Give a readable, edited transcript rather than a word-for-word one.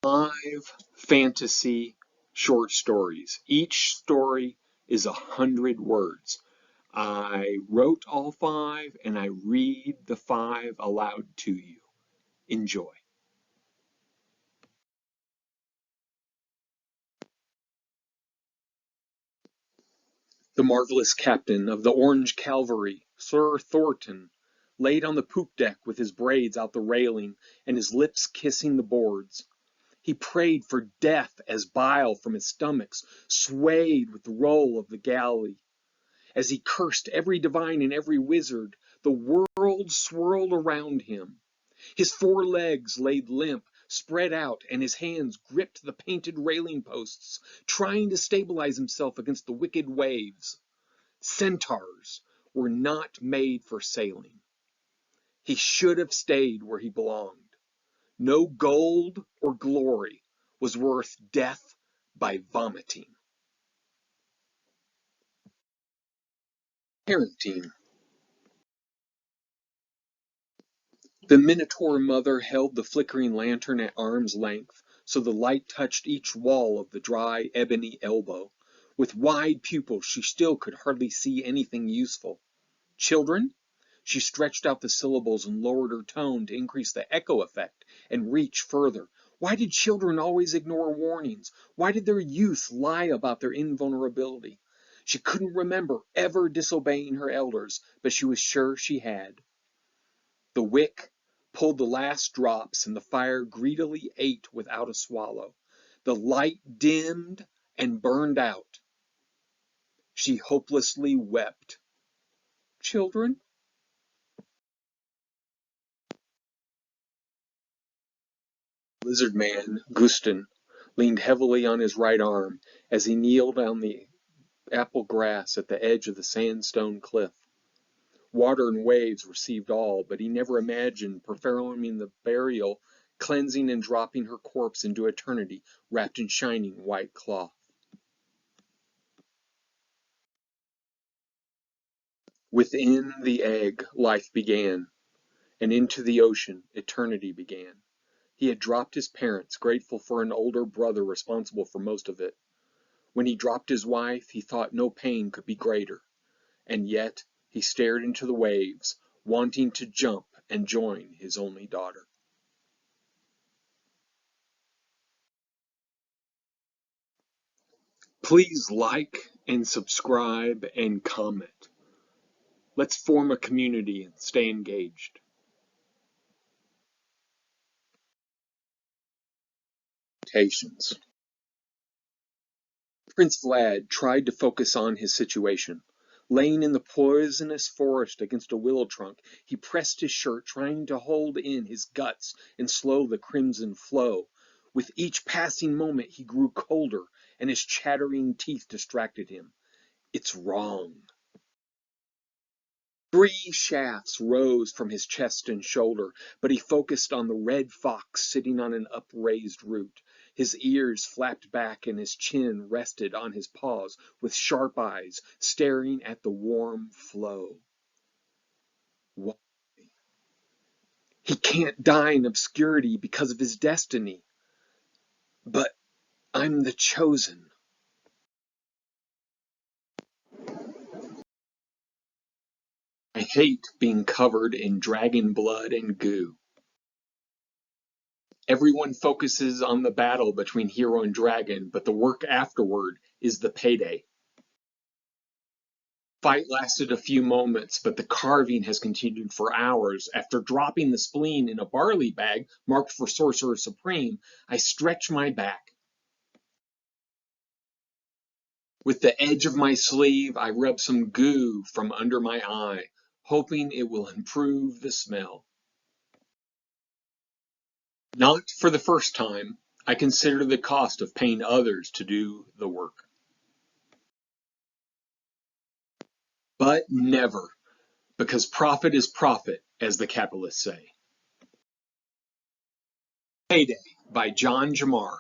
5 fantasy short stories. Each story is 100 words. I wrote all 5 and I read the 5 aloud to you. Enjoy. The marvelous captain of the Orange Cavalry, Sir Thornton, laid on the poop deck with his braids out the railing and his lips kissing the boards. He prayed for death as bile from his stomach swayed with the roll of the galley. As he cursed every divine and every wizard, the world swirled around him. His 4 legs laid limp, spread out, and his hands gripped the painted railing posts, trying to stabilize himself against the wicked waves. Centaurs were not made for sailing. He should have stayed where he belonged. No gold or glory was worth death by vomiting. Parenting. The Minotaur mother held the flickering lantern at arm's length, so the light touched each wall of the dry ebony elbow. With wide pupils, she still could hardly see anything useful. Children? She stretched out the syllables and lowered her tone to increase the echo effect and reach further. Why did children always ignore warnings? Why did their youth lie about their invulnerability? She couldn't remember ever disobeying her elders, but she was sure she had. The wick pulled the last drops, and the fire greedily ate without a swallow. The light dimmed and burned out. She hopelessly wept. Children? Lizard man, Guston, leaned heavily on his right arm as he kneeled on the apple grass at the edge of the sandstone cliff. Water and waves received all, but he never imagined performing the burial, cleansing and dropping her corpse into eternity wrapped in shining white cloth. Within the egg life began, and into the ocean eternity began. He had dropped his parents, grateful for an older brother responsible for most of it. When he dropped his wife, he thought no pain could be greater. And yet he stared into the waves, wanting to jump and join his only daughter. Please like and subscribe and comment. Let's form a community and stay engaged. Patience. Prince Vlad tried to focus on his situation. Laying in the poisonous forest against a willow trunk, he pressed his shirt, trying to hold in his guts and slow the crimson flow. With each passing moment he grew colder, and his chattering teeth distracted him. It's wrong. 3 shafts rose from his chest and shoulder, but he focused on the red fox sitting on an upraised root. His ears flapped back and his chin rested on his paws, with sharp eyes staring at the warm flow. Why? He can't die in obscurity because of his destiny. But I'm the chosen. I hate being covered in dragon blood and goo. Everyone focuses on the battle between hero and dragon, but the work afterward is the payday. Fight lasted a few moments, but the carving has continued for hours. After dropping the spleen in a barley bag marked for Sorcerer Supreme, I stretch my back. With the edge of my sleeve, I rub some goo from under my eye, hoping it will improve the smell. Not for the first time, I consider the cost of paying others to do the work. But never, because profit is profit, as the capitalists say. Payday by Jemar.